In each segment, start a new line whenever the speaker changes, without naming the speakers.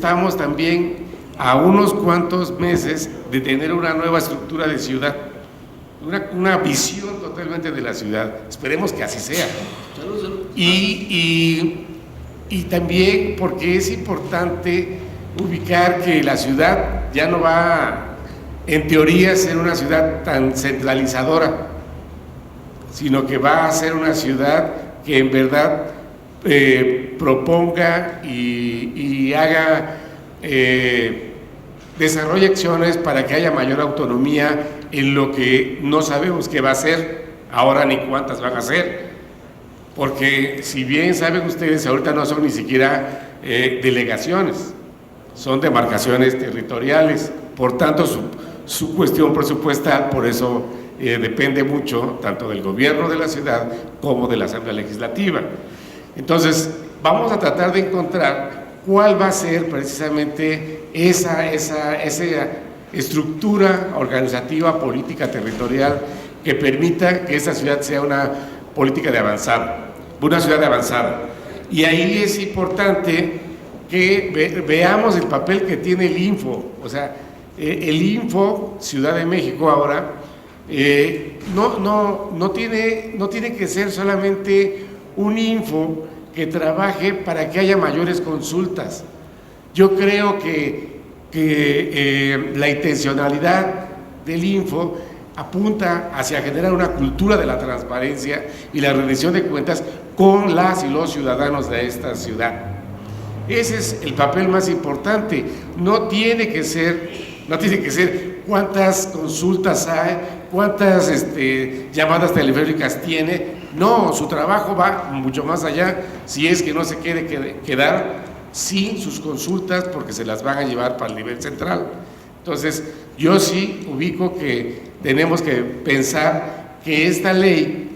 estamos también a unos cuantos meses de tener una nueva estructura de ciudad, una visión totalmente de la ciudad. Esperemos que así sea. Y también porque es importante ubicar que la ciudad ya no va, en teoría, a ser una ciudad tan centralizadora, sino que va a ser una ciudad que en verdad proponga y haga, desarrolle acciones para que haya mayor autonomía en lo que no sabemos qué va a ser ahora ni cuántas van a ser, porque si bien saben ustedes, ahorita no son ni siquiera delegaciones, son demarcaciones territoriales, por tanto su cuestión presupuestal, por eso depende mucho tanto del gobierno de la ciudad como de la Asamblea Legislativa. Entonces vamos a tratar de encontrar cuál va a ser precisamente esa estructura organizativa, política, territorial que permita que esa ciudad sea una política de avanzada, una ciudad de avanzada. Y ahí es importante que veamos el papel que tiene el Info. O sea, el Info Ciudad de México ahora no tiene que ser solamente un Info que trabaje para que haya mayores consultas. Yo creo que la intencionalidad del Info apunta hacia generar una cultura de la transparencia y la rendición de cuentas con las y los ciudadanos de esta ciudad. Ese es el papel más importante. No tiene que ser cuántas consultas hay, cuántas llamadas telefónicas tiene. No, su trabajo va mucho más allá, si es que no se quiere quedar sin sus consultas porque se las van a llevar para el nivel central. Entonces, yo sí ubico que tenemos que pensar que esta ley,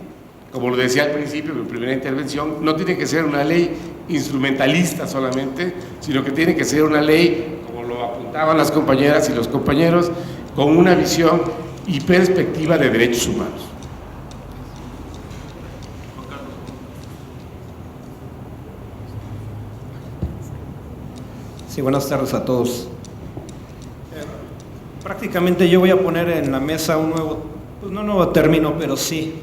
como lo decía al principio en mi primera intervención, no tiene que ser una ley instrumentalista solamente, sino que tiene que ser una ley, como lo apuntaban las compañeras y los compañeros, con una visión y perspectiva de derechos humanos.
Sí, buenas tardes a todos. Prácticamente yo voy a poner en la mesa un nuevo, pues no nuevo término, pero sí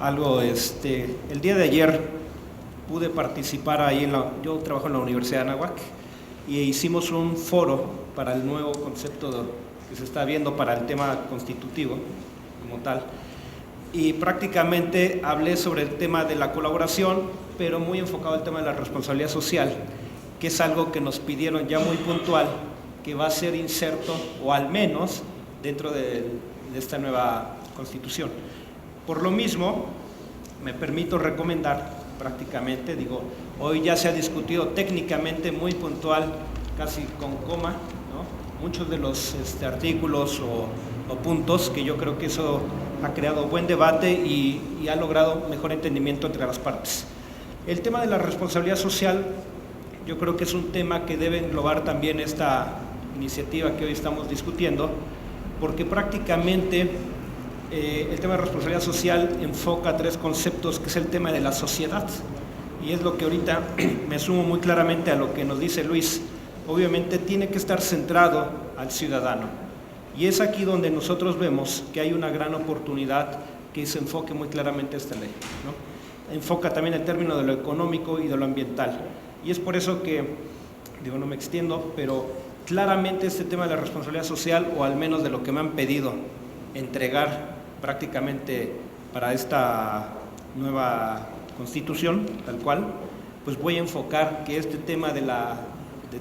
algo. El día de ayer pude participar ahí yo trabajo en la Universidad de Anáhuac y hicimos un foro para el nuevo concepto que se está viendo para el tema constitutivo como tal. Y prácticamente hablé sobre el tema de la colaboración, pero muy enfocado al tema de la responsabilidad social, que es algo que nos pidieron ya muy puntual, que va a ser inserto, o al menos dentro de esta nueva Constitución. Por lo mismo, me permito recomendar prácticamente, hoy ya se ha discutido técnicamente muy puntual, casi con coma, ¿no? Muchos de los artículos o puntos, que yo creo que eso ha creado buen debate y ha logrado mejor entendimiento entre las partes. El tema de la responsabilidad social, yo creo que es un tema que debe englobar también esta iniciativa que hoy estamos discutiendo, porque prácticamente el tema de responsabilidad social enfoca tres conceptos, que es el tema de la sociedad, y es lo que ahorita me sumo muy claramente a lo que nos dice Luis. Obviamente tiene que estar centrado al ciudadano, y es aquí donde nosotros vemos que hay una gran oportunidad que se enfoque muy claramente esta ley, ¿no? Enfoca también el término de lo económico y de lo ambiental. Y es por eso que, no me extiendo, pero claramente este tema de la responsabilidad social, o al menos de lo que me han pedido entregar prácticamente para esta nueva Constitución, tal cual, pues voy a enfocar que este tema de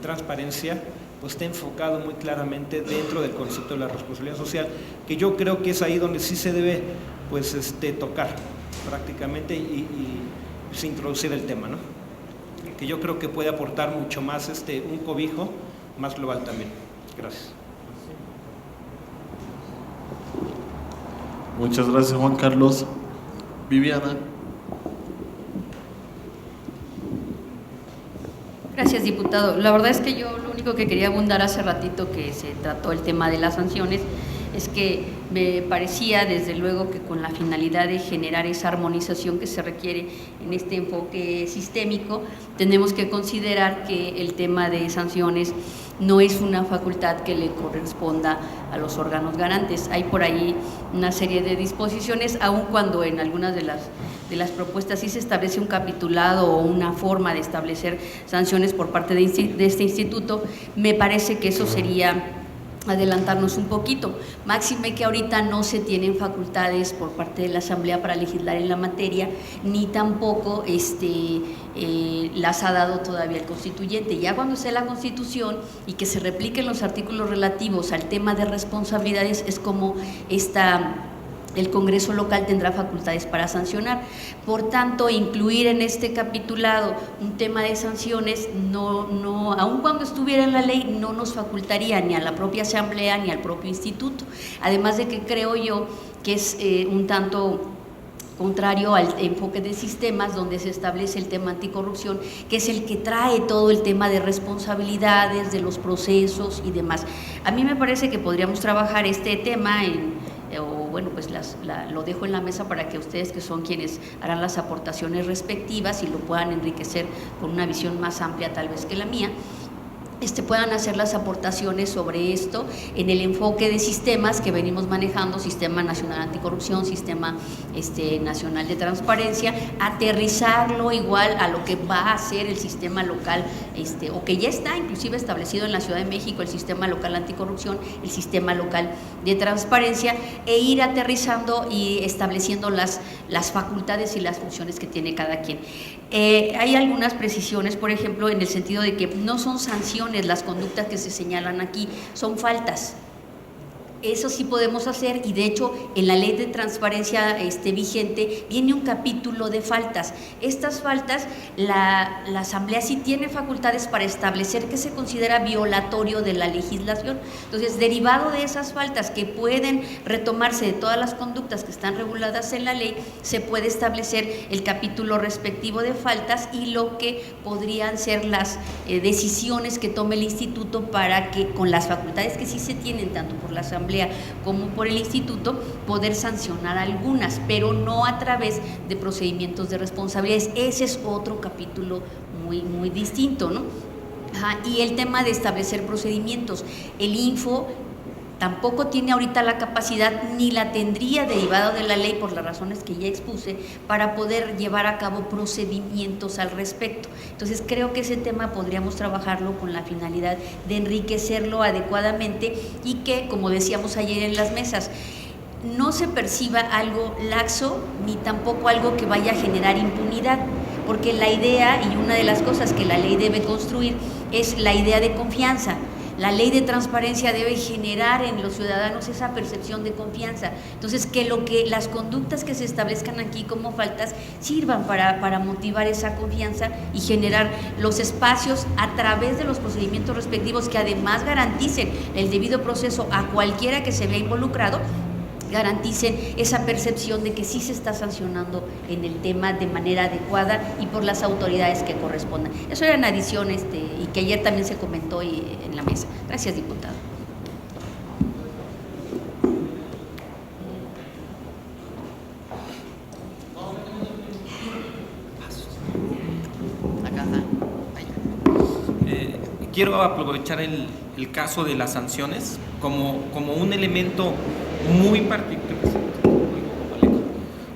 transparencia pues esté enfocado muy claramente dentro del concepto de la responsabilidad social, que yo creo que es ahí donde sí se debe tocar prácticamente y introducir el tema, ¿no? Que yo creo que puede aportar mucho más un cobijo más global también. Gracias.
Muchas gracias, Juan Carlos. Viviana.
Gracias, diputado. La verdad es que yo lo único que quería abundar hace ratito que se trató el tema de las sanciones, es que me parecía desde luego que con la finalidad de generar esa armonización que se requiere en este enfoque sistémico, tenemos que considerar que el tema de sanciones no es una facultad que le corresponda a los órganos garantes. Hay por ahí una serie de disposiciones, aun cuando en algunas de las propuestas sí se establece un capitulado o una forma de establecer sanciones por parte de este instituto. Me parece que eso sería adelantarnos un poquito, máxime que ahorita no se tienen facultades por parte de la Asamblea para legislar en la materia, ni tampoco las ha dado todavía el constituyente. Ya cuando esté la Constitución y que se repliquen los artículos relativos al tema de responsabilidades, es como el Congreso local tendrá facultades para sancionar. Por tanto, incluir en este capitulado un tema de sanciones, aun cuando estuviera en la ley, no nos facultaría ni a la propia Asamblea ni al propio instituto. Además de que creo yo que es un tanto contrario al enfoque de sistemas, donde se establece el tema anticorrupción, que es el que trae todo el tema de responsabilidades, de los procesos y demás. A mí me parece que podríamos trabajar este tema lo dejo en la mesa para que ustedes, que son quienes harán las aportaciones respectivas y lo puedan enriquecer con una visión más amplia tal vez que la mía, puedan hacer las aportaciones sobre esto en el enfoque de sistemas que venimos manejando, Sistema Nacional Anticorrupción, Sistema Nacional de Transparencia, aterrizarlo igual a lo que va a ser el sistema local, o que ya está inclusive establecido en la Ciudad de México, el Sistema Local Anticorrupción, el Sistema Local de Transparencia, e ir aterrizando y estableciendo las facultades y las funciones que tiene cada quien. Hay algunas precisiones, por ejemplo, en el sentido de que no son sanciones las conductas que se señalan aquí, son faltas. Eso sí podemos hacer, y de hecho en la ley de transparencia vigente viene un capítulo de faltas. Estas faltas la Asamblea sí tiene facultades para establecer que se considera violatorio de la legislación. Entonces, derivado de esas faltas que pueden retomarse de todas las conductas que están reguladas en la ley, se puede establecer el capítulo respectivo de faltas y lo que podrían ser las decisiones que tome el instituto para que, con las facultades que sí se tienen tanto por la Asamblea como por el instituto, poder sancionar algunas, pero no a través de procedimientos de responsabilidades. Ese es otro capítulo muy, muy distinto, ¿no? Y el tema de establecer procedimientos. El Info tampoco tiene ahorita la capacidad, ni la tendría derivado de la ley por las razones que ya expuse, para poder llevar a cabo procedimientos al respecto. Entonces creo que ese tema podríamos trabajarlo con la finalidad de enriquecerlo adecuadamente y que, como decíamos ayer en las mesas, no se perciba algo laxo ni tampoco algo que vaya a generar impunidad, porque la idea, y una de las cosas que la ley debe construir, es la idea de confianza. La ley de transparencia debe generar en los ciudadanos esa percepción de confianza. Entonces, que las conductas que se establezcan aquí como faltas sirvan para motivar esa confianza y generar los espacios a través de los procedimientos respectivos que además garanticen el debido proceso a cualquiera que se vea involucrado, garanticen esa percepción de que sí se está sancionando en el tema de manera adecuada y por las autoridades que correspondan. Eso era una adición y que ayer también se comentó en la mesa. Gracias, diputado.
Quiero aprovechar el caso de las sanciones como un elemento muy particular,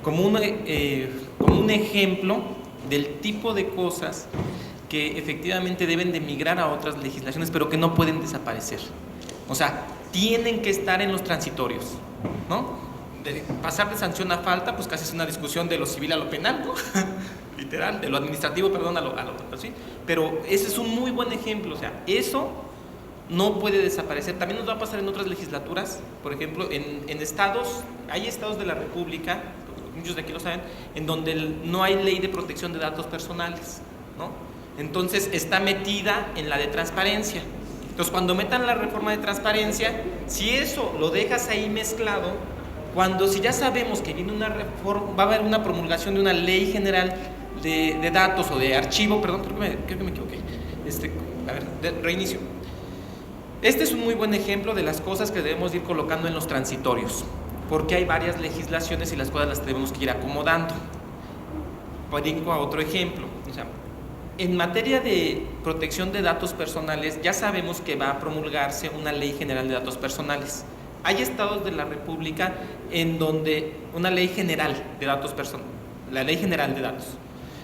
como un ejemplo del tipo de cosas que efectivamente deben de migrar a otras legislaciones, pero que no pueden desaparecer. O sea, tienen que estar en los transitorios, ¿no? Pasar de sanción a falta, pues casi es una discusión de lo civil a lo penal, ¿no? Literal, de lo administrativo, perdón, a lo ¿sí? Pero ese es un muy buen ejemplo. O sea, eso no puede desaparecer. También nos va a pasar en otras legislaturas. Por ejemplo, en estados, hay estados de la República, muchos de aquí lo saben, en donde no hay ley de protección de datos personales, ¿no? Entonces está metida en la de transparencia. Entonces, cuando metan la reforma de transparencia, si eso lo dejas ahí mezclado, si ya sabemos que viene una reforma, va a haber una promulgación de una ley general de datos o de archivo, perdón, creo que me equivoqué. Reinicio. Este es un muy buen ejemplo de las cosas que debemos ir colocando en los transitorios, porque hay varias legislaciones y las cosas las tenemos que ir acomodando. Brinco a otro ejemplo. O sea, en materia de protección de datos personales, ya sabemos que va a promulgarse una ley general de datos personales. Hay estados de la República en donde una ley general de datos personales, la ley general de datos.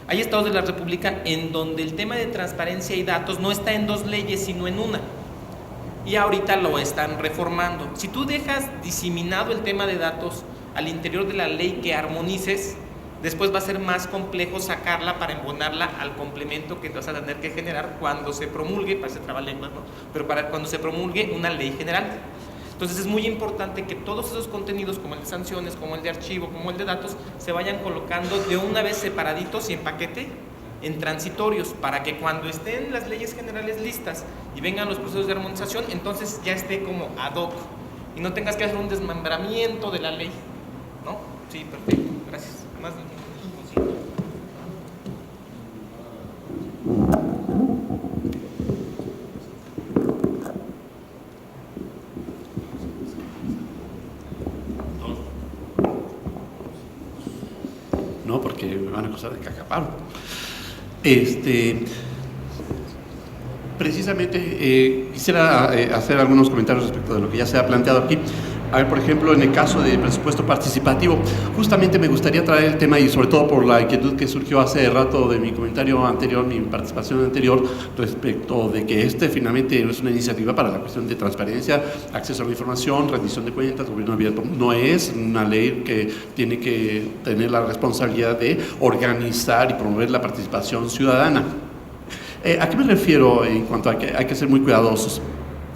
Hay estados de la República en donde el tema de transparencia y datos no está en 2 leyes, sino en una. Y ahorita lo están reformando. Si tú dejas diseminado el tema de datos al interior de la ley que armonices, después va a ser más complejo sacarla para embonarla al complemento que vas a tener que generar cuando se promulgue, parece trabalenguas, ¿no? Pero cuando se promulgue una ley general. Entonces es muy importante que todos esos contenidos, como el de sanciones, como el de archivo, como el de datos, se vayan colocando de una vez separaditos y en paquete, en transitorios, para que cuando estén las leyes generales listas y vengan los procesos de armonización, entonces ya esté como ad hoc y no tengas que hacer un desmembramiento de la ley, ¿no? Sí, perfecto, gracias. Más de
no, porque me van a acusar de cacaparo. Precisamente quisiera hacer algunos comentarios respecto de lo que ya se ha planteado aquí. A ver, por ejemplo, en el caso del presupuesto participativo, justamente me gustaría traer el tema, y sobre todo por la inquietud que surgió hace rato de mi comentario anterior, mi participación anterior, respecto de que finalmente es una iniciativa para la cuestión de transparencia, acceso a la información, rendición de cuentas, gobierno abierto. No es una ley que tiene que tener la responsabilidad de organizar y promover la participación ciudadana. ¿A qué me refiero en cuanto a que hay que ser muy cuidadosos?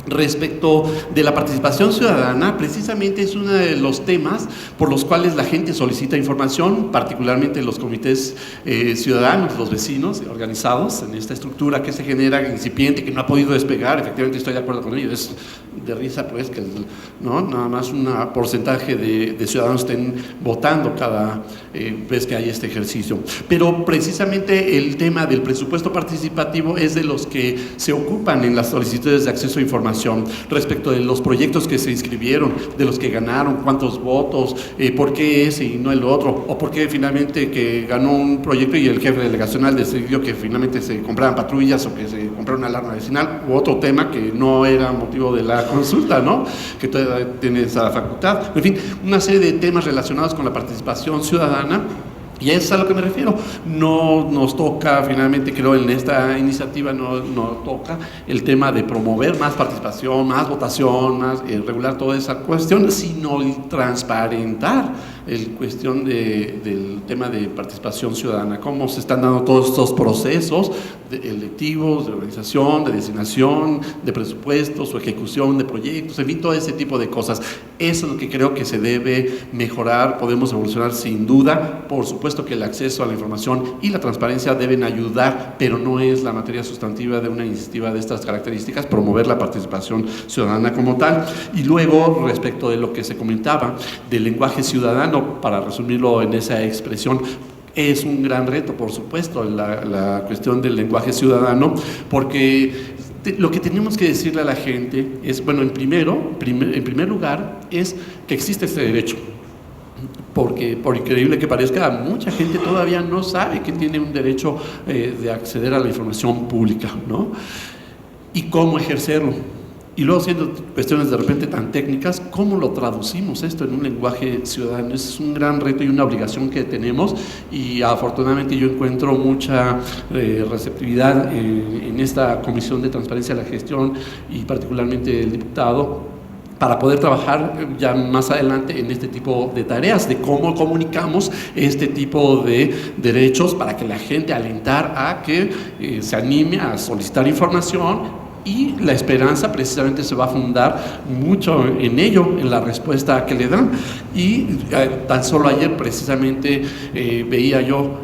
Respecto de la participación ciudadana, precisamente es uno de los temas por los cuales la gente solicita información, particularmente los comités ciudadanos, los vecinos organizados en esta estructura que se genera incipiente, que no ha podido despegar. Efectivamente estoy de acuerdo con ello, es de risa pues que ¿no? Nada más un porcentaje de ciudadanos estén votando cada vez que hay este ejercicio. Pero precisamente el tema del presupuesto participativo es de los que se ocupan en las solicitudes de acceso a información respecto de los proyectos que se inscribieron, de los que ganaron, cuántos votos, por qué ese y no el otro, o por qué finalmente que ganó un proyecto y el jefe delegacional decidió que finalmente se compraran patrullas o que se comprara una alarma vecinal, u otro tema que no era motivo de la consulta, ¿no? Que todavía tiene esa facultad. En fin, una serie de temas relacionados con la participación ciudadana. Y eso es a lo que me refiero. No nos toca, finalmente creo en esta iniciativa no toca el tema de promover más participación, más votación, más regular toda esa cuestión, sino transparentar el cuestión del tema de participación ciudadana, cómo se están dando todos estos procesos electivos, de organización, de designación, de presupuestos o ejecución de proyectos, en fin, todo ese tipo de cosas. Eso es lo que creo que se debe mejorar, podemos evolucionar sin duda. Por supuesto que el acceso a la información y la transparencia deben ayudar, pero no es la materia sustantiva de una iniciativa de estas características, promover la participación ciudadana como tal. Y luego, respecto de lo que se comentaba del lenguaje ciudadano, para resumirlo en esa expresión, es un gran reto, por supuesto, la cuestión del lenguaje ciudadano, porque lo que tenemos que decirle a la gente es, bueno, en primer lugar, es que existe este derecho. Porque, por increíble que parezca, mucha gente todavía no sabe que tiene un derecho de acceder a la información pública, ¿no? Y cómo ejercerlo. Y luego, siendo cuestiones de repente tan técnicas, ¿cómo lo traducimos esto en un lenguaje ciudadano? Es un gran reto y una obligación que tenemos, y afortunadamente yo encuentro mucha receptividad en esta Comisión de Transparencia de la Gestión y particularmente el diputado, para poder trabajar ya más adelante en este tipo de tareas, de cómo comunicamos este tipo de derechos para que la gente alentar a que se anime a solicitar información. Y la esperanza precisamente se va a fundar mucho en ello, en la respuesta que le dan. Y tan solo ayer precisamente veía yo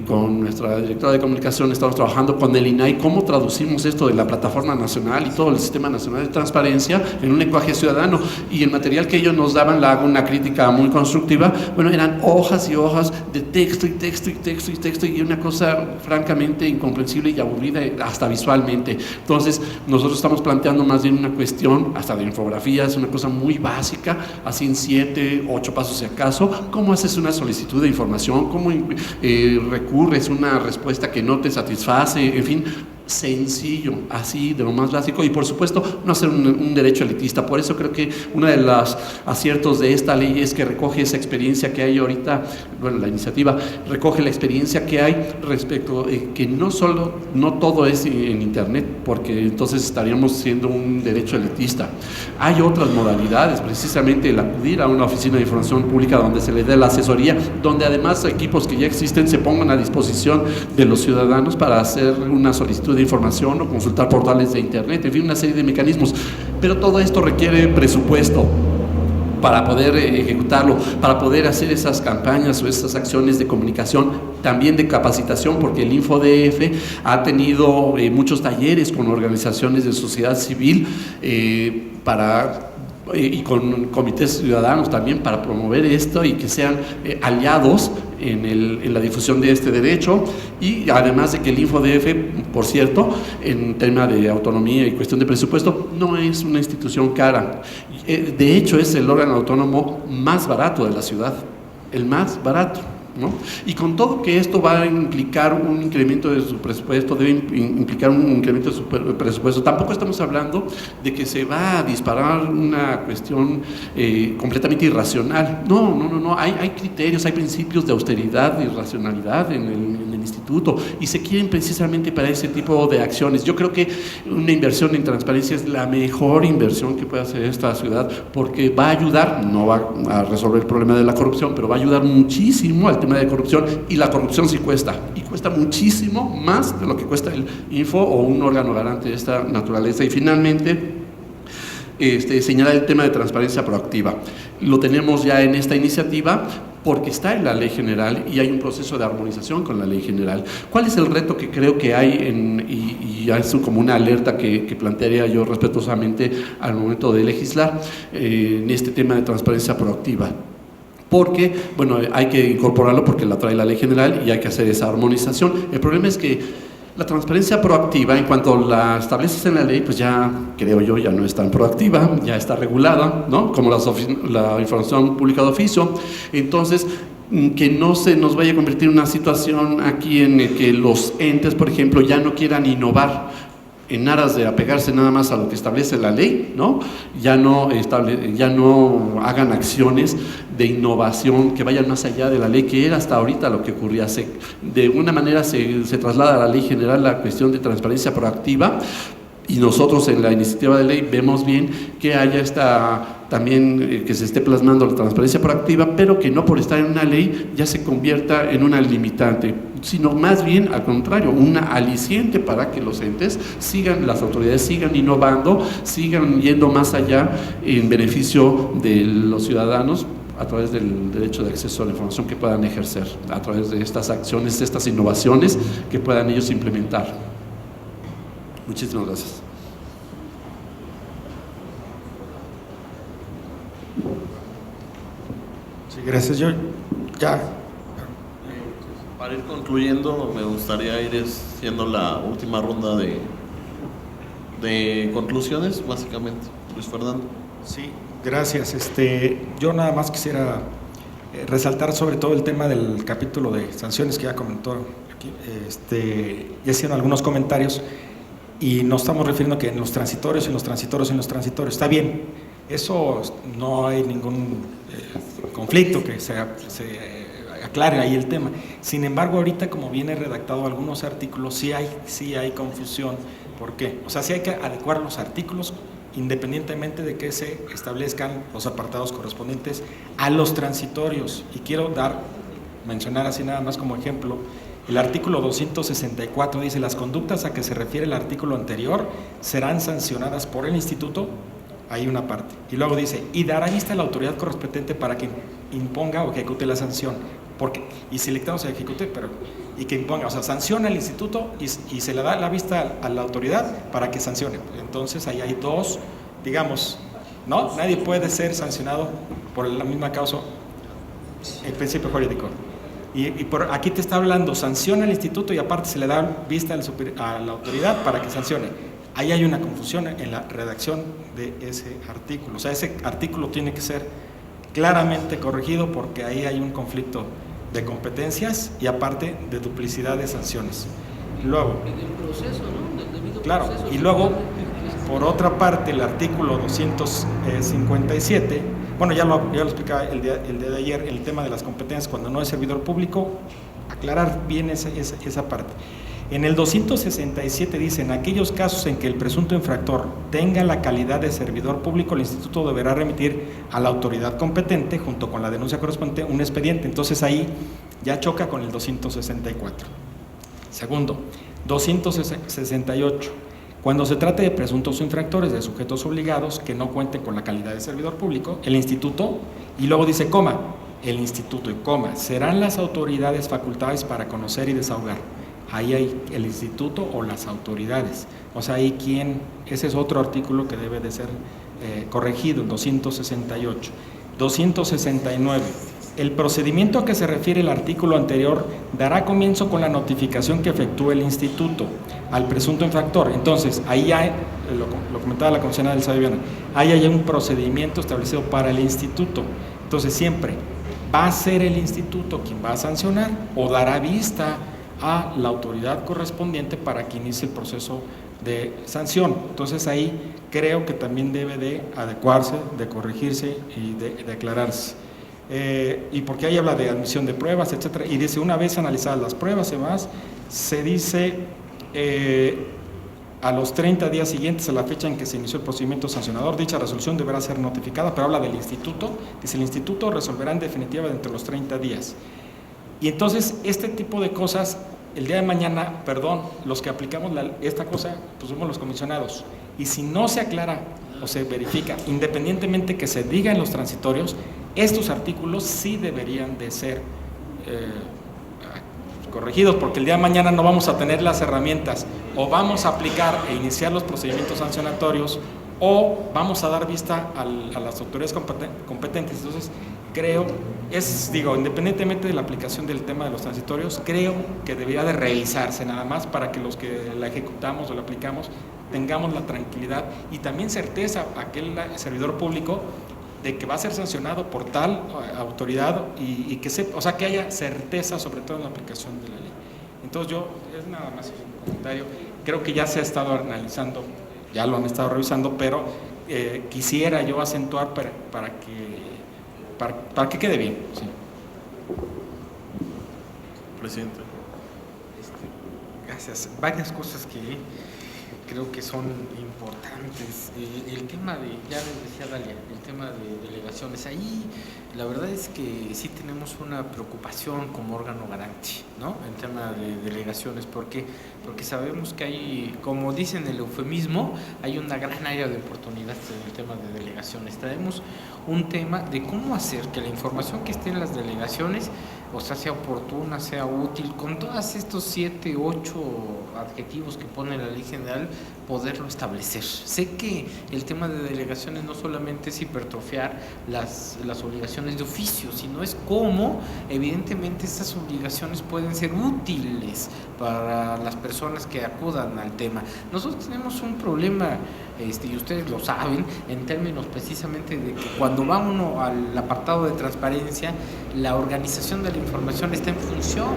con nuestra directora de comunicación, estamos trabajando con el INAI, cómo traducimos esto de la plataforma nacional y todo el sistema nacional de transparencia en un lenguaje ciudadano. Y el material que ellos nos daban, le hago una crítica muy constructiva, bueno, eran hojas y hojas de texto y texto y texto y texto, y una cosa francamente incomprensible y aburrida hasta visualmente. Entonces, Nosotros estamos planteando más bien una cuestión, hasta de infografías, una cosa muy básica, así en 7, 8 pasos si acaso. ¿Cómo haces una solicitud de información? ¿Cómo recurres a una respuesta que no te satisface? En fin, sencillo, así de lo más básico, y por supuesto no hacer un derecho elitista. Por eso creo que uno de los aciertos de esta ley es que recoge esa experiencia que hay ahorita, bueno, la iniciativa recoge la experiencia que hay respecto que no todo es en internet, porque entonces estaríamos siendo un derecho elitista. Hay otras modalidades, precisamente el acudir a una oficina de información pública donde se le dé la asesoría, donde además equipos que ya existen se pongan a disposición de los ciudadanos para hacer una solicitud de información o consultar portales de internet, en fin, una serie de mecanismos. Pero todo esto requiere presupuesto para poder ejecutarlo, para poder hacer esas campañas o esas acciones de comunicación, también de capacitación, porque el InfoDF ha tenido muchos talleres con organizaciones de sociedad civil y con comités ciudadanos también para promover esto y que sean aliados en la difusión de este derecho. Y además de que el InfoDF, por cierto, en tema de autonomía y cuestión de presupuesto, no es una institución cara. De hecho, es el órgano autónomo más barato de la ciudad, el más barato, ¿no? Y con todo que esto va a implicar un incremento de su presupuesto, debe implicar un incremento de su presupuesto, tampoco estamos hablando de que se va a disparar una cuestión completamente irracional. No, hay criterios, hay principios de austeridad y racionalidad en el instituto, y se quieren precisamente para ese tipo de acciones. Yo creo que una inversión en transparencia es la mejor inversión que puede hacer esta ciudad, porque va a ayudar, no va a resolver el problema de la corrupción, pero va a ayudar muchísimo al tema de corrupción, y la corrupción sí cuesta, y cuesta muchísimo más de lo que cuesta el Info o un órgano garante de esta naturaleza. Y finalmente, señalar el tema de transparencia proactiva. Lo tenemos ya en esta iniciativa porque está en la ley general y hay un proceso de armonización con la ley general. ¿Cuál es el reto que creo que hay y es como una alerta que plantearía yo respetuosamente al momento de legislar en este tema de transparencia proactiva? Porque, bueno, hay que incorporarlo porque la trae la ley general y hay que hacer esa armonización. El problema es que la transparencia proactiva, en cuanto la estableces en la ley, pues ya, creo yo, ya no es tan proactiva, ya está regulada, ¿no? Como la información pública de oficio. Entonces, que no se nos vaya a convertir en una situación aquí en el que los entes, por ejemplo, ya no quieran innovar en aras de apegarse nada más a lo que establece la ley, ¿no? Ya no hagan acciones de innovación que vayan más allá de la ley, que era hasta ahorita lo que ocurría. De una manera se traslada a la ley general la cuestión de transparencia proactiva, y nosotros en la iniciativa de ley vemos bien que haya también que se esté plasmando la transparencia proactiva, pero que no por estar en una ley ya se convierta en una limitante, sino más bien al contrario, una aliciente para que los entes las autoridades sigan innovando, sigan yendo más allá en beneficio de los ciudadanos a través del derecho de acceso a la información que puedan ejercer, a través de estas acciones, de estas innovaciones que puedan ellos implementar. Muchísimas gracias.
Sí, gracias. Yo ya.
Para ir concluyendo, me gustaría ir haciendo la última ronda de conclusiones, básicamente. Luis Fernando.
Sí, gracias. Yo nada más quisiera resaltar sobre todo el tema del capítulo de sanciones que ya comentó aquí. Ya hicieron algunos comentarios y nos estamos refiriendo que en los transitorios, está bien, eso no hay ningún conflicto, que se aclare ahí el tema. Sin embargo, ahorita como viene redactado algunos artículos, sí hay confusión. ¿Por qué? O sea, sí hay que adecuar los artículos independientemente de que se establezcan los apartados correspondientes a los transitorios. Y quiero mencionar así nada más como ejemplo, el artículo 264 dice: las conductas a que se refiere el artículo anterior serán sancionadas por el instituto. Hay una parte. Y luego dice: y dará vista a la autoridad correspondiente para que imponga o ejecute la sanción. Y selectamos a ejecute, y que imponga, o sea, sanciona el instituto y se le da la vista a la autoridad para que sancione. Entonces ahí hay dos, digamos, ¿no? Nadie puede ser sancionado por la misma causa, el principio jurídico. Y aquí te está hablando, sanciona el instituto y aparte se le da vista a la autoridad para que sancione. Ahí hay una confusión en la redacción de ese artículo. O sea, ese artículo tiene que ser claramente corregido porque ahí hay un conflicto de competencias y aparte de duplicidad de sanciones. Luego,
En el proceso, ¿no? Del debido
claro,
proceso.
y luego, por otra parte, el artículo 257, bueno, ya lo explicaba el día de ayer, el tema de las competencias cuando no es servidor público, aclarar bien esa parte. En el 267 dice, en aquellos casos en que el presunto infractor tenga la calidad de servidor público, el instituto deberá remitir a la autoridad competente, junto con la denuncia correspondiente, un expediente. Entonces ahí ya choca con el 264. Segundo, 268. Cuando se trate de presuntos infractores, de sujetos obligados que no cuenten con la calidad de servidor público, el instituto, y luego dice coma, el instituto y coma, serán las autoridades facultadas para conocer y desahogar. Ahí hay el instituto o las autoridades. O sea, ahí ese es otro artículo que debe de ser corregido, el 268. 269. El procedimiento a que se refiere el artículo anterior dará comienzo con la notificación que efectúe el instituto al presunto infractor. Entonces, ahí ya, lo comentaba la comisionada Elsa Viviana, ahí hay un procedimiento establecido para el instituto. Entonces, siempre va a ser el instituto quien va a sancionar o dará vista a la autoridad correspondiente para que inicie el proceso de sanción. Entonces ahí creo que también debe de adecuarse, de corregirse y de aclararse. Y porque ahí habla de admisión de pruebas, etcétera, y dice, una vez analizadas las pruebas y demás, se dice a los 30 días siguientes a la fecha en que se inició el procedimiento sancionador, dicha resolución deberá ser notificada, pero habla del instituto, dice, el instituto resolverá en definitiva dentro de los 30 días. Y entonces, este tipo de cosas, el día de mañana, los que aplicamos esta cosa, pues somos los comisionados. Y si no se aclara o se verifica, independientemente que se diga en los transitorios, estos artículos sí deberían de ser corregidos, porque el día de mañana no vamos a tener las herramientas, o vamos a aplicar e iniciar los procedimientos sancionatorios, o vamos a dar vista a las autoridades competentes. Entonces, creo, independientemente de la aplicación del tema de los transitorios, creo que debería de revisarse nada más para que los que la ejecutamos o la aplicamos tengamos la tranquilidad y también certeza a aquel servidor público de que va a ser sancionado por tal autoridad y que que haya certeza sobre todo en la aplicación de la ley. Entonces es nada más un comentario, creo que ya se ha estado analizando, ya lo han estado revisando, pero quisiera yo acentuar para que quede bien. Sí.
Presidente.
Gracias. Varias cosas que creo que son importantes. El tema ya les decía Dalia, el tema de delegaciones. Ahí la verdad es que sí tenemos una preocupación como órgano garante, ¿no? En tema de delegaciones. ¿Por qué? Porque sabemos que hay, como dicen el eufemismo, hay una gran área de oportunidad en el tema de delegaciones. Traemos un tema de cómo hacer que la información que esté en las delegaciones, o sea oportuna, sea útil, con todos estos 7, 8 adjetivos que pone la Ley General, poderlo establecer. Sé que el tema de delegaciones no solamente es hipertrofiar las obligaciones de oficio, sino es cómo, evidentemente, estas obligaciones pueden ser útiles para las personas que acudan al tema. Nosotros tenemos un problema, y ustedes lo saben, en términos precisamente de que cuando va uno al apartado de transparencia, la organización de la información está en función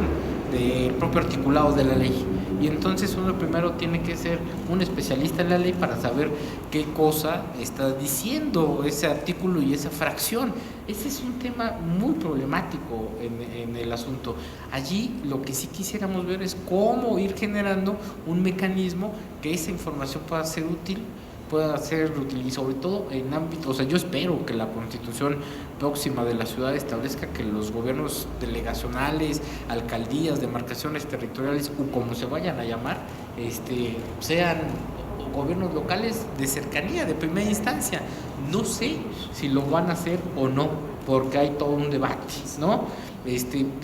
del propio articulado de la ley. Y entonces uno primero tiene que ser un especialista en la ley para saber qué cosa está diciendo ese artículo y esa fracción. Ese es un tema muy problemático en el asunto. Allí lo que sí quisiéramos ver es cómo ir generando un mecanismo que esa información pueda ser útil, y sobre todo en ámbitos, o sea, yo espero que la Constitución próxima de la ciudad establezca que los gobiernos delegacionales, alcaldías, demarcaciones territoriales, o como se vayan a llamar, sean gobiernos locales de cercanía, de primera instancia. No sé si lo van a hacer o no, porque hay todo un debate, ¿no?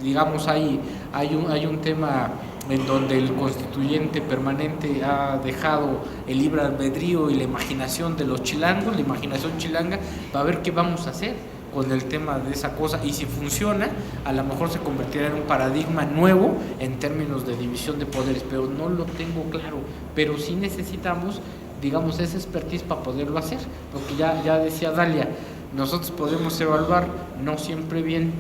Digamos, hay un tema en donde el constituyente permanente ha dejado el libre albedrío y la imaginación de los chilangos, la imaginación chilanga, para ver qué vamos a hacer. con el tema de esa cosa, y si funciona, a lo mejor se convertirá en un paradigma nuevo en términos de división de poderes, pero no lo tengo claro. Pero sí necesitamos, digamos, esa expertise para poderlo hacer, porque ya decía Dalia, nosotros podemos evaluar no siempre bien,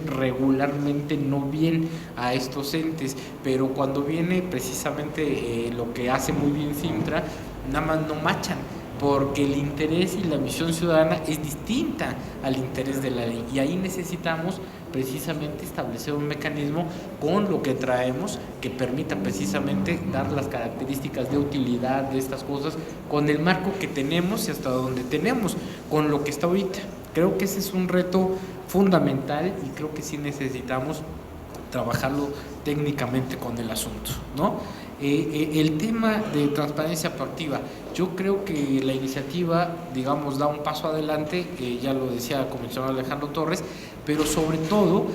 regularmente no bien a estos entes, pero cuando viene precisamente lo que hace muy bien Cintra, nada más no machan, porque el interés y la visión ciudadana es distinta al interés de la ley, y ahí necesitamos precisamente establecer un mecanismo con lo que traemos que permita precisamente dar las características de utilidad de estas cosas con el marco que tenemos y hasta donde tenemos, con lo que está ahorita. Creo que ese es un reto fundamental y creo que sí necesitamos trabajarlo técnicamente con el asunto, ¿no? El tema de transparencia proactiva, yo creo que la iniciativa, digamos, da un paso adelante, ya lo decía el comisionado Alejandro Torres, pero sobre todo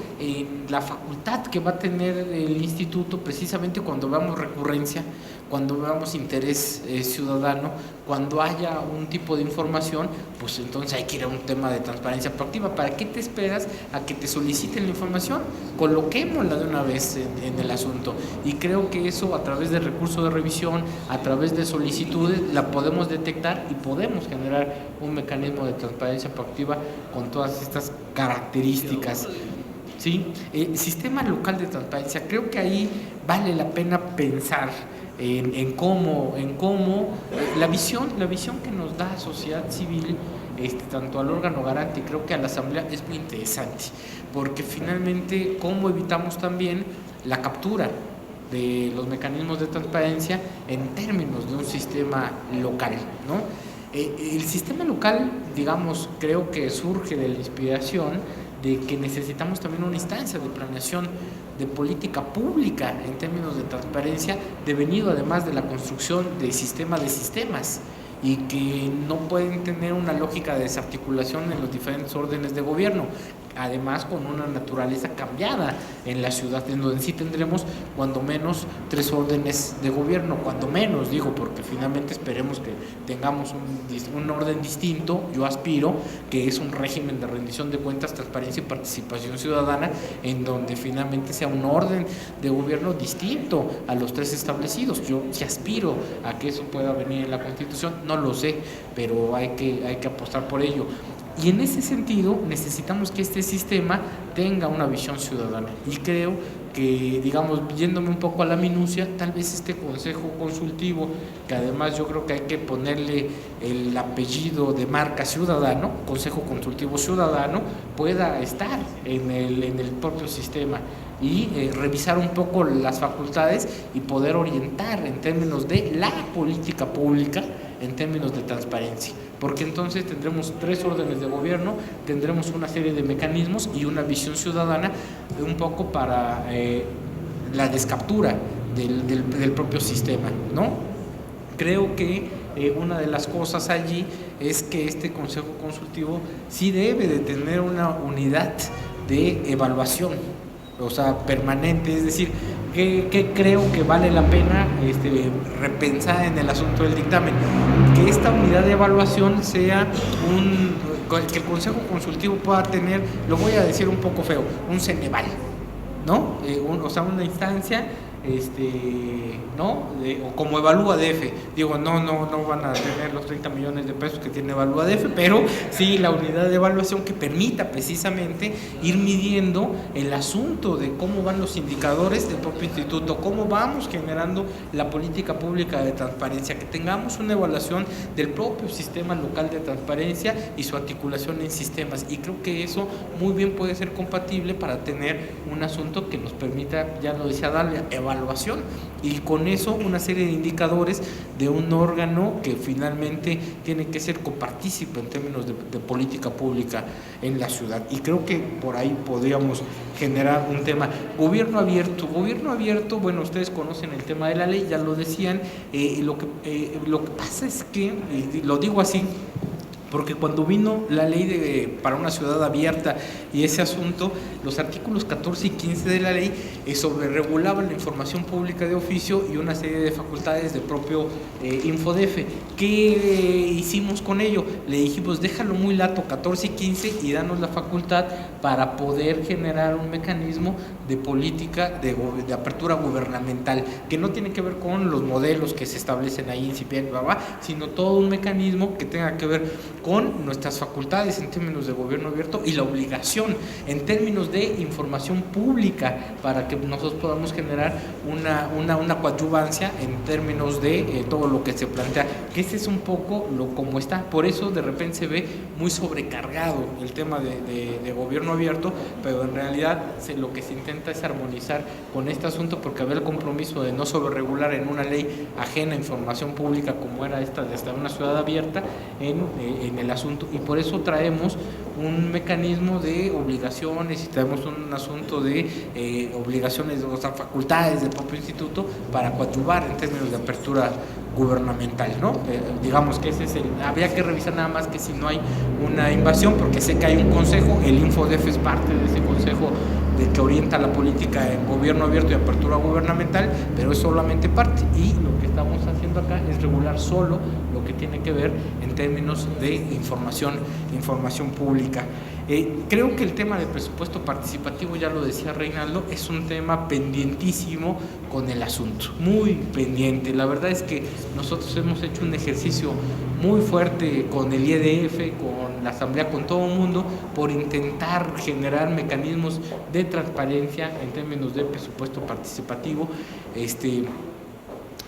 la facultad que va a tener el instituto precisamente cuando veamos recurrencia, cuando veamos interés ciudadano, cuando haya un tipo de información, pues entonces hay que ir a un tema de transparencia proactiva. ¿Para qué te esperas a que te soliciten la información? Coloquémosla de una vez en el asunto, y creo que eso a través de recursos de revisión, a través de solicitudes, la podemos detectar y podemos generar un mecanismo de transparencia proactiva con todas estas características. ¿Sí? Sistema local de transparencia, creo que ahí vale la pena pensar en cómo la visión que nos da sociedad civil, tanto al órgano garante y creo que a la asamblea, es muy interesante, porque finalmente cómo evitamos también la captura de los mecanismos de transparencia en términos de un sistema local, ¿no? El sistema local, digamos, creo que surge de la inspiración de que necesitamos también una instancia de planeación de política pública en términos de transparencia, devenido además de la construcción de sistemas, y que no pueden tener una lógica de desarticulación en los diferentes órdenes de gobierno, además con una naturaleza cambiada en la ciudad, en donde sí tendremos cuando menos 3 órdenes de gobierno, cuando menos, digo, porque finalmente esperemos que tengamos un orden distinto. Yo aspiro que es un régimen de rendición de cuentas, transparencia y participación ciudadana, en donde finalmente sea un orden de gobierno distinto a los 3 establecidos. Yo sí aspiro a que eso pueda venir en la Constitución, no lo sé, pero hay que apostar por ello. Y en ese sentido necesitamos que este sistema tenga una visión ciudadana, y creo que, digamos, yéndome un poco a la minucia, tal vez este consejo consultivo, que además yo creo que hay que ponerle el apellido de marca ciudadano, consejo consultivo ciudadano, pueda estar en el propio sistema y revisar un poco las facultades y poder orientar en términos de la política pública, en términos de transparencia, porque entonces tendremos 3 órdenes de gobierno, tendremos una serie de mecanismos y una visión ciudadana un poco para la descaptura del propio sistema, ¿no? Creo que una de las cosas allí es que este consejo consultivo sí debe de tener una unidad de evaluación, o sea, permanente, es decir, que creo que vale la pena repensar en el asunto del dictamen, que esta unidad de evaluación sea que el Consejo Consultivo pueda tener, lo voy a decir un poco feo, un Ceneval, ¿no? O sea, una instancia, ¿no? O como Evalúa DF, digo, no van a tener los 30 millones de pesos que tiene Evalúa DF, pero sí la unidad de evaluación que permita precisamente ir midiendo el asunto de cómo van los indicadores del propio instituto, cómo vamos generando la política pública de transparencia, que tengamos una evaluación del propio sistema local de transparencia y su articulación en sistemas, y creo que eso muy bien puede ser compatible para tener un asunto que nos permita, ya lo decía Dalia, evaluación, y con eso una serie de indicadores de un órgano que finalmente tiene que ser copartícipe en términos de política pública en la ciudad, y creo que por ahí podríamos generar un tema. Gobierno abierto, bueno, ustedes conocen el tema de la ley, ya lo decían, lo que pasa es que, lo digo así, Porque cuando vino la ley para una ciudad abierta y ese asunto, los artículos 14 y 15 de la ley sobreregulaban la información pública de oficio y una serie de facultades del propio Infodef. ¿Qué hicimos con ello? Le dijimos, déjalo muy lato 14 y 15 y danos la facultad para poder generar un mecanismo de política de apertura gubernamental, que no tiene que ver con los modelos que se establecen ahí incipientes, sino todo un mecanismo que tenga que ver con nuestras facultades en términos de gobierno abierto y la obligación en términos de información pública para que nosotros podamos generar una coadyuvancia en términos de todo lo que se plantea, que ese es un poco como está. Por eso de repente se ve muy sobrecargado el tema de gobierno abierto, pero en realidad lo que se intenta es armonizar con este asunto, porque había el compromiso de no sobreregular en una ley ajena a información pública como era esta de estar en una ciudad abierta en el asunto, y por eso traemos un mecanismo de obligaciones y traemos un asunto de obligaciones, o sea, facultades del propio instituto para coadyuvar en términos de apertura gubernamental, ¿no? Digamos que ese es habría que revisar nada más que si no hay una invasión, porque sé que hay un consejo, el Infodef es parte de ese consejo que orienta la política en gobierno abierto y apertura gubernamental, pero es solamente parte, y lo que estamos haciendo acá es regular solo lo que tiene que ver en términos de información pública. Creo que el tema del presupuesto participativo, ya lo decía Reinaldo, es un tema pendientísimo con el asunto, muy pendiente. La verdad es que nosotros hemos hecho un ejercicio muy fuerte con el IEDF, con la Asamblea, con todo el mundo, por intentar generar mecanismos de transparencia en términos de presupuesto participativo.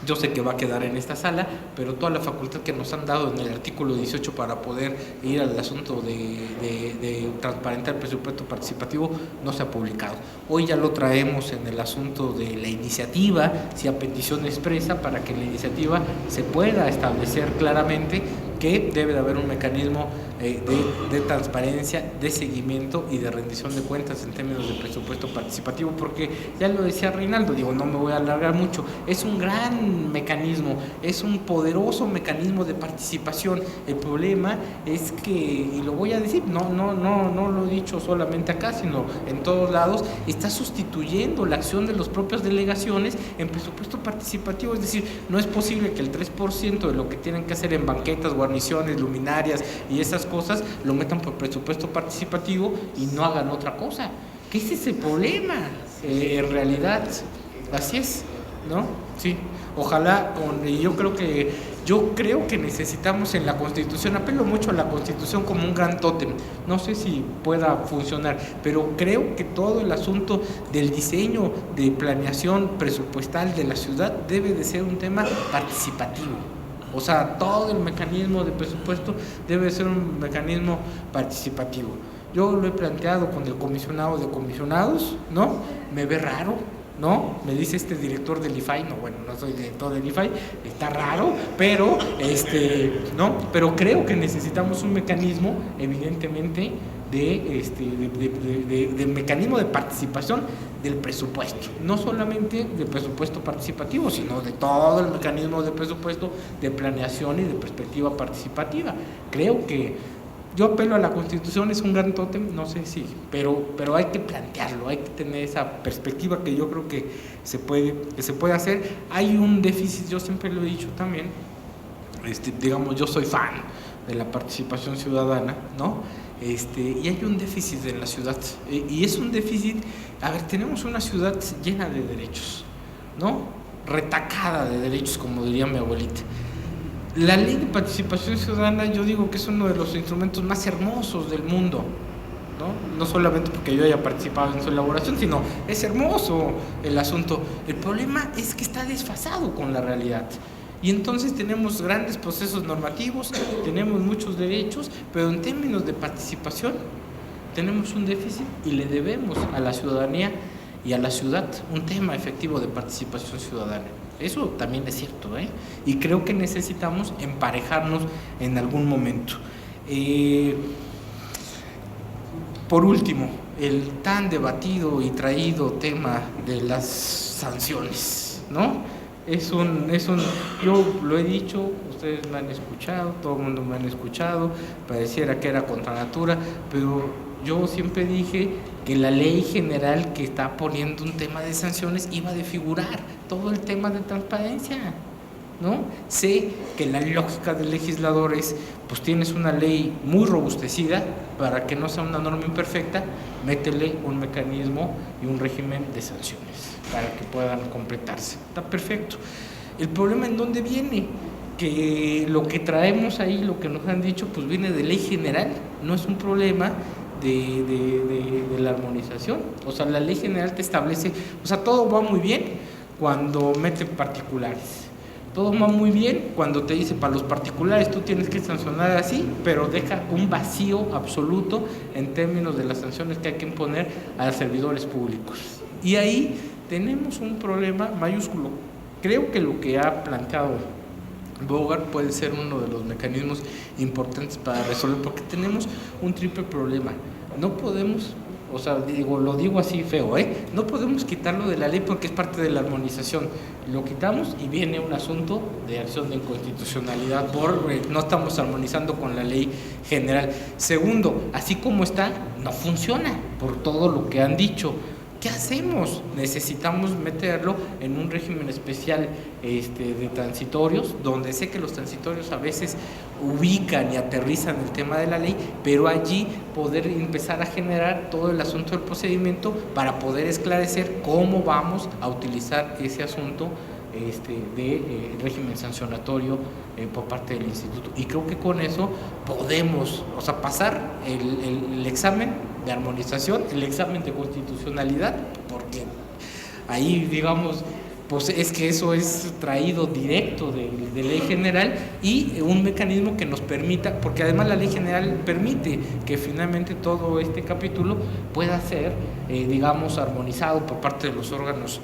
Yo sé que va a quedar en esta sala, pero toda la facultad que nos han dado en el artículo 18 para poder ir al asunto de transparentar el presupuesto participativo no se ha publicado. Hoy ya lo traemos en el asunto de la iniciativa, si a petición expresa, para que en la iniciativa se pueda establecer claramente que debe de haber un mecanismo de transparencia, de seguimiento y de rendición de cuentas en términos de presupuesto participativo, porque ya lo decía Reinaldo, no me voy a alargar mucho, es un gran mecanismo, es un poderoso mecanismo de participación. El problema es que, y lo voy a decir, no lo he dicho solamente acá, sino en todos lados, está sustituyendo la acción de las propias delegaciones en presupuesto participativo. Es decir, no es posible que el 3% de lo que tienen que hacer en banquetas, guarniciones, luminarias y esas cosas lo metan por presupuesto participativo y no hagan otra cosa. ¿Qué es ese problema? En realidad, así es, ¿no? Sí, ojalá, yo creo que necesitamos en la Constitución, apelo mucho a la Constitución como un gran tótem, no sé si pueda funcionar, pero creo que todo el asunto del diseño de planeación presupuestal de la ciudad debe de ser un tema participativo. O sea, todo el mecanismo de presupuesto debe ser un mecanismo participativo. Yo lo he planteado con el comisionado de comisionados, ¿no? Me ve raro, ¿no? Me dice este director del IFAI, no soy director del IFAI, está raro, pero ¿no? Pero creo que necesitamos un mecanismo, evidentemente, de mecanismo de participación del presupuesto, no solamente del presupuesto participativo, sino de todo el mecanismo de presupuesto, de planeación y de perspectiva participativa. Creo que yo apelo a la Constitución, es un gran tótem, no sé si, pero hay que plantearlo, hay que tener esa perspectiva que yo creo que se puede hacer. Hay un déficit, yo siempre lo he dicho también, yo soy fan de la participación ciudadana, ¿no? Y hay un déficit en la ciudad, y es un déficit, tenemos una ciudad llena de derechos, ¿no? Retacada de derechos, como diría mi abuelita. La ley de participación ciudadana, yo digo que es uno de los instrumentos más hermosos del mundo, ¿no? No solamente porque yo haya participado en su elaboración, sino es hermoso el asunto. El problema es que está desfasado con la realidad. Y entonces tenemos grandes procesos normativos, tenemos muchos derechos, pero en términos de participación tenemos un déficit y le debemos a la ciudadanía y a la ciudad un tema efectivo de participación ciudadana. Eso también es cierto, y creo que necesitamos emparejarnos en algún momento. Por último, el tan debatido y traído tema de las sanciones, ¿no? Yo lo he dicho, ustedes me han escuchado, todo el mundo me han escuchado, pareciera que era contra natura, pero yo siempre dije que la ley general que está poniendo un tema de sanciones iba a desfigurar todo el tema de transparencia, ¿no? Sé que la lógica del legislador es, pues tienes una ley muy robustecida, para que no sea una norma imperfecta, métele un mecanismo y un régimen de sanciones para que puedan completarse. Está perfecto. El problema ¿en dónde viene? Que lo que traemos ahí, lo que nos han dicho, pues viene de ley general, no es un problema de la armonización. O sea, la ley general te establece, o sea, todo va muy bien cuando mete particulares. Todo va muy bien cuando te dice, para los particulares tú tienes que sancionar así, pero deja un vacío absoluto en términos de las sanciones que hay que imponer a los servidores públicos. Y ahí tenemos un problema mayúsculo. Creo que lo que ha planteado Bogart puede ser uno de los mecanismos importantes para resolver, porque tenemos un triple problema. No podemos, o sea, lo digo así feo, no podemos quitarlo de la ley porque es parte de la armonización. Lo quitamos y viene un asunto de acción de inconstitucionalidad, no estamos armonizando con la ley general. Segundo, así como está, no funciona por todo lo que han dicho. ¿Qué hacemos? Necesitamos meterlo en un régimen especial de transitorios, donde sé que los transitorios a veces ubican y aterrizan el tema de la ley, pero allí poder empezar a generar todo el asunto del procedimiento para poder esclarecer cómo vamos a utilizar ese asunto de régimen sancionatorio por parte del instituto. Y creo que con eso podemos, o sea, pasar el examen de armonización, el examen de constitucionalidad, porque ahí, digamos, pues es que eso es traído directo de ley general, y un mecanismo que nos permita, porque además la ley general permite que finalmente todo este capítulo pueda ser, digamos, armonizado por parte de los órganos,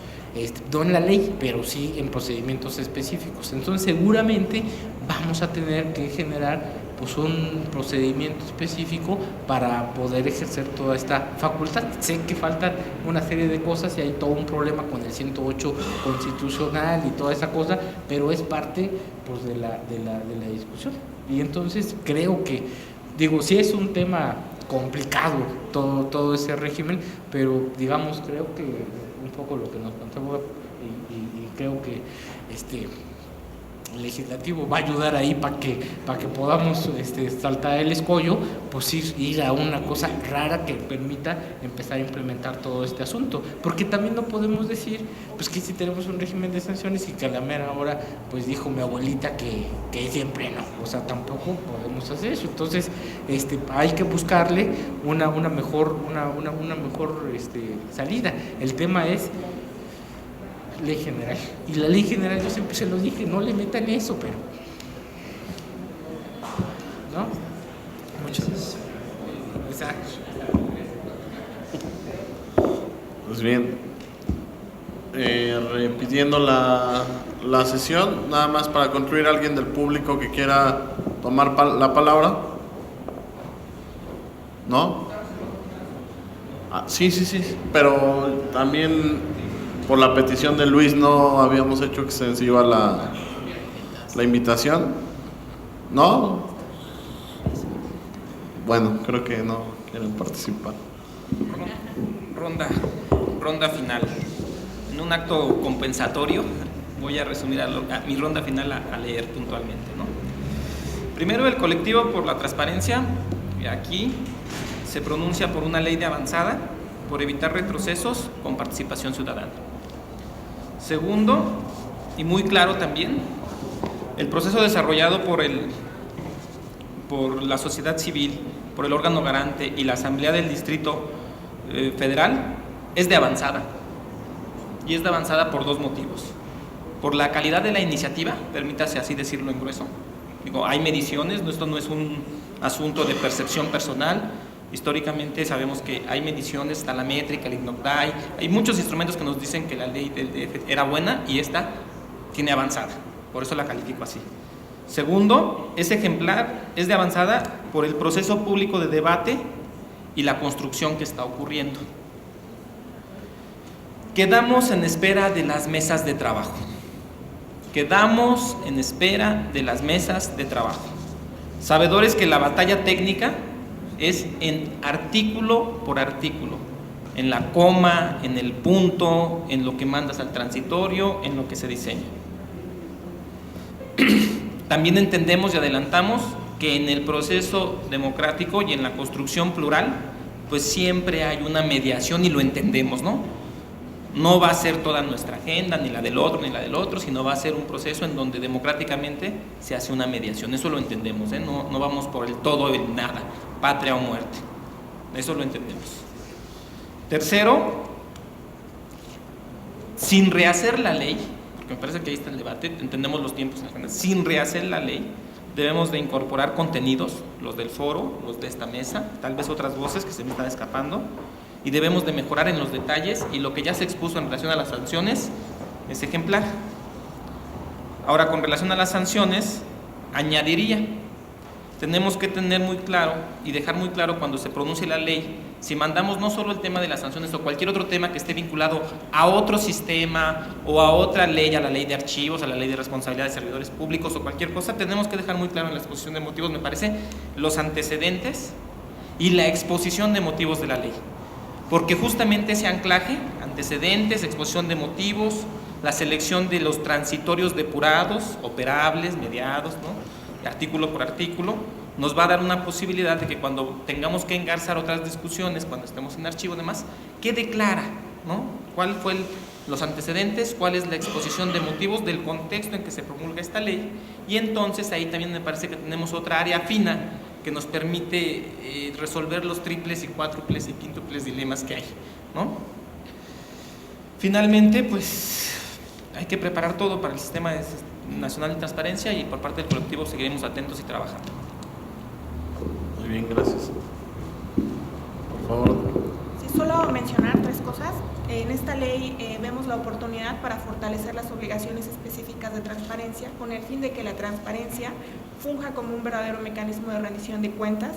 no en la ley, pero sí en procedimientos específicos. Entonces seguramente vamos a tener que generar pues un procedimiento específico para poder ejercer toda esta facultad. Sé que faltan una serie de cosas y hay todo un problema con el 108 constitucional y toda esa cosa, pero es parte pues de la discusión. Y entonces creo que, sí es un tema complicado todo ese régimen, pero digamos, creo que un poco lo que nos planteó, y creo que el legislativo va a ayudar ahí para que podamos saltar el escollo, pues ir a una cosa rara que permita empezar a implementar todo este asunto, porque también no podemos decir pues que si tenemos un régimen de sanciones y que a la mera hora pues dijo mi abuelita que siempre no, o sea, tampoco podemos hacer eso. Entonces hay que buscarle una mejor salida. El tema es ley general, y la ley general, yo siempre se lo dije, no le metan eso, pero ¿no? Muchas gracias.
Pues bien, repitiendo la sesión, nada más para concluir, alguien del público que quiera tomar la palabra. ¿No? Sí, pero también por la petición de Luis no habíamos hecho extensiva la invitación. ¿No? Bueno, creo que no quieren participar.
Ronda final. En un acto compensatorio, voy a resumir mi ronda final a leer puntualmente, ¿no? Primero, el colectivo por la transparencia, aquí se pronuncia por una ley de avanzada, por evitar retrocesos con participación ciudadana. Segundo, y muy claro también, el proceso desarrollado por la sociedad civil, por el órgano garante y la Asamblea del Distrito Federal es de avanzada. Y es de avanzada por dos motivos. Por la calidad de la iniciativa, permítase así decirlo en grueso. Hay mediciones, esto no es un asunto de percepción personal. Históricamente sabemos que hay mediciones, está la métrica, el INOCDAI, hay muchos instrumentos que nos dicen que la ley del DF era buena y esta tiene avanzada, por eso la califico así. Segundo, es ejemplar, es de avanzada por el proceso público de debate y la construcción que está ocurriendo. Quedamos en espera de las mesas de trabajo. Quedamos en espera de las mesas de trabajo, sabedores que la batalla técnica es en artículo por artículo, en la coma, en el punto, en lo que mandas al transitorio, en lo que se diseña. También entendemos y adelantamos que en el proceso democrático y en la construcción plural, pues siempre hay una mediación y lo entendemos, ¿no? No va a ser toda nuestra agenda, ni la del otro, ni la del otro, sino va a ser un proceso en donde democráticamente se hace una mediación. Eso lo entendemos, ¿eh? No vamos por el todo o el nada, patria o muerte. Eso lo entendemos. Tercero, sin rehacer la ley, porque me parece que ahí está el debate, entendemos los tiempos, sin rehacer la ley, debemos de incorporar contenidos, los del foro, los de esta mesa, tal vez otras voces que se me están escapando, y debemos de mejorar en los detalles, y lo que ya se expuso en relación a las sanciones es ejemplar. Ahora, con relación a las sanciones, añadiría, tenemos que tener muy claro y dejar muy claro cuando se pronuncie la ley, si mandamos no solo el tema de las sanciones o cualquier otro tema que esté vinculado a otro sistema o a otra ley, a la ley de archivos, a la ley de responsabilidad de servidores públicos o cualquier cosa, tenemos que dejar muy claro en la exposición de motivos, me parece, los antecedentes y la exposición de motivos de la ley. Porque justamente ese anclaje, antecedentes, exposición de motivos, la selección de los transitorios depurados, operables, mediados, ¿no? Artículo por artículo, nos va a dar una posibilidad de que cuando tengamos que engarzar otras discusiones, cuando estemos en archivo y demás, quede clara, ¿no? ¿Cuál fue los antecedentes? ¿Cuál es la exposición de motivos del contexto en que se promulga esta ley? Y entonces ahí también me parece que tenemos otra área fina que nos permite resolver los triples y cuádruples y quíntuples dilemas que hay, ¿no? Finalmente, pues hay que preparar todo para el Sistema Nacional de Transparencia y por parte del colectivo seguiremos atentos y trabajando.
Muy bien, gracias. Por favor.
Sí, solo mencionar tres cosas. En esta ley vemos la oportunidad para fortalecer las obligaciones específicas de transparencia con el fin de que la transparencia funja como un verdadero mecanismo de rendición de cuentas,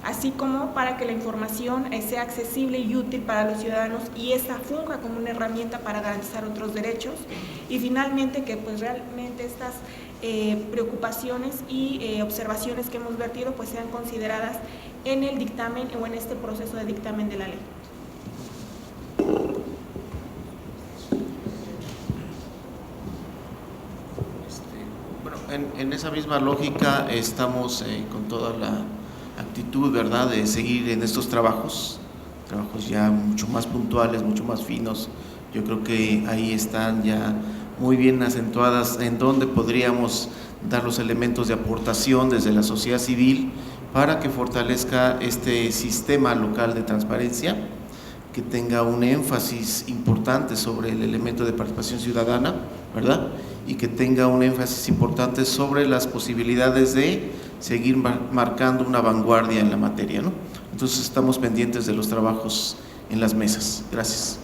así como para que la información sea accesible y útil para los ciudadanos y esta funja como una herramienta para garantizar otros derechos. Y finalmente que pues realmente estas preocupaciones y observaciones que hemos vertido pues sean consideradas en el dictamen o en este proceso de dictamen de la ley.
En esa misma lógica estamos con toda la actitud, ¿verdad?, de seguir en estos trabajos ya mucho más puntuales, mucho más finos. Yo creo que ahí están ya muy bien acentuadas en donde podríamos dar los elementos de aportación desde la sociedad civil para que fortalezca este sistema local de transparencia, que tenga un énfasis importante sobre el elemento de participación ciudadana, ¿verdad?, y que tenga un énfasis importante sobre las posibilidades de seguir marcando una vanguardia en la materia, ¿no? Entonces estamos pendientes de los trabajos en las mesas. Gracias.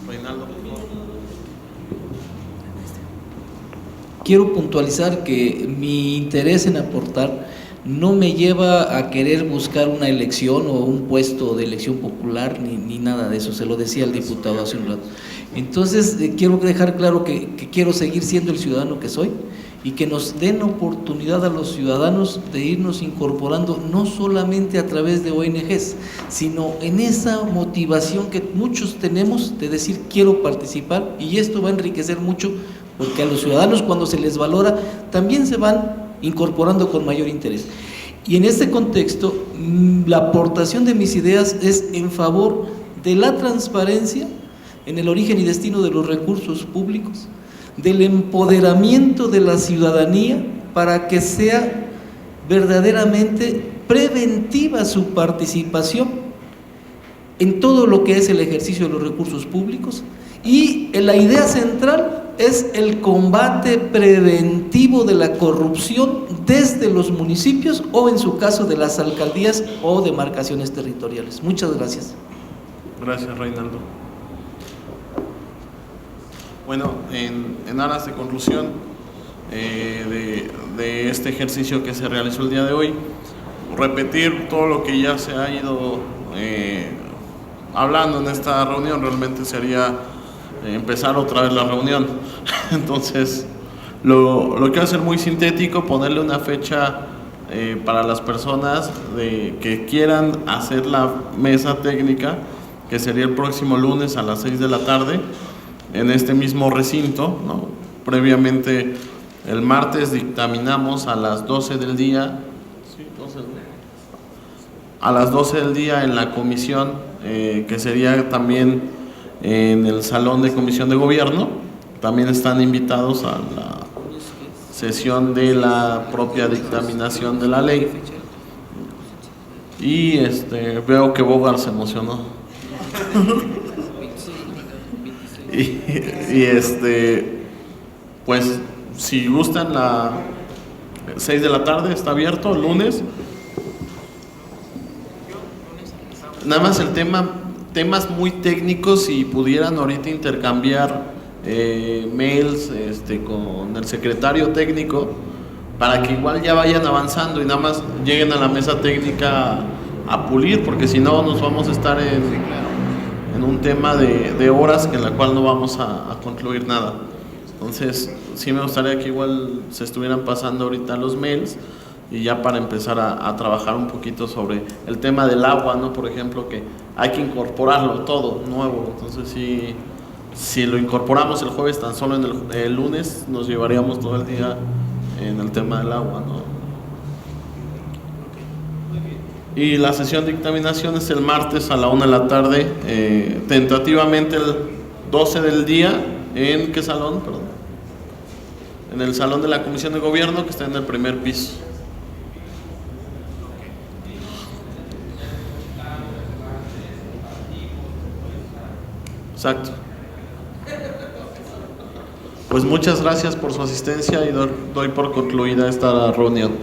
Reinaldo, por favor.
Quiero puntualizar que mi interés en aportar no me lleva a querer buscar una elección o un puesto de elección popular ni nada de eso, se lo decía el diputado hace un rato. Entonces quiero dejar claro que quiero seguir siendo el ciudadano que soy y que nos den oportunidad a los ciudadanos de irnos incorporando no solamente a través de ONGs, sino en esa motivación que muchos tenemos de decir quiero participar, y esto va a enriquecer mucho porque a los ciudadanos cuando se les valora también se van incorporando con mayor interés. Y en este contexto, la aportación de mis ideas es en favor de la transparencia en el origen y destino de los recursos públicos, del empoderamiento de la ciudadanía para que sea verdaderamente preventiva su participación en todo lo que es el ejercicio de los recursos públicos, y la idea central es el combate preventivo de la corrupción desde los municipios o en su caso de las alcaldías o demarcaciones territoriales. Muchas gracias.
Gracias, Reinaldo. Bueno, en aras de conclusión de este ejercicio que se realizó el día de hoy, repetir todo lo que ya se ha ido hablando en esta reunión, realmente sería empezar otra vez la reunión. Entonces, lo quiero hacer muy sintético, ponerle una fecha para las personas que quieran hacer la mesa técnica, que sería el próximo lunes a las 6 de la tarde, en este mismo recinto, ¿no? Previamente, el martes dictaminamos a las 12 del día, a las 12 del día en la comisión, que sería también en el salón de comisión de gobierno. También están invitados a la sesión de la propia dictaminación de la ley. Y veo que Bogart se emocionó. Pues si gustan, la 6 de la tarde está abierto el lunes. Nada más el temas muy técnicos, si pudieran ahorita intercambiar mails con el secretario técnico, para que igual ya vayan avanzando y nada más lleguen a la mesa técnica a pulir, porque si no nos vamos a estar en un tema de horas en la cual no vamos a concluir nada. Entonces sí me gustaría que igual se estuvieran pasando ahorita los mails, y ya para empezar a trabajar un poquito sobre el tema del agua, ¿no? Por ejemplo, que hay que incorporarlo todo nuevo. Entonces si lo incorporamos el jueves, tan solo en el lunes nos llevaríamos todo el día en el tema del agua, ¿no? Y la sesión de dictaminación es el martes a la 1 de la tarde, tentativamente el 12 del día. ¿En qué salón? Perdón. En el salón de la comisión de gobierno, que está en el primer piso. Exacto. Pues muchas gracias por su asistencia y doy por concluida esta reunión.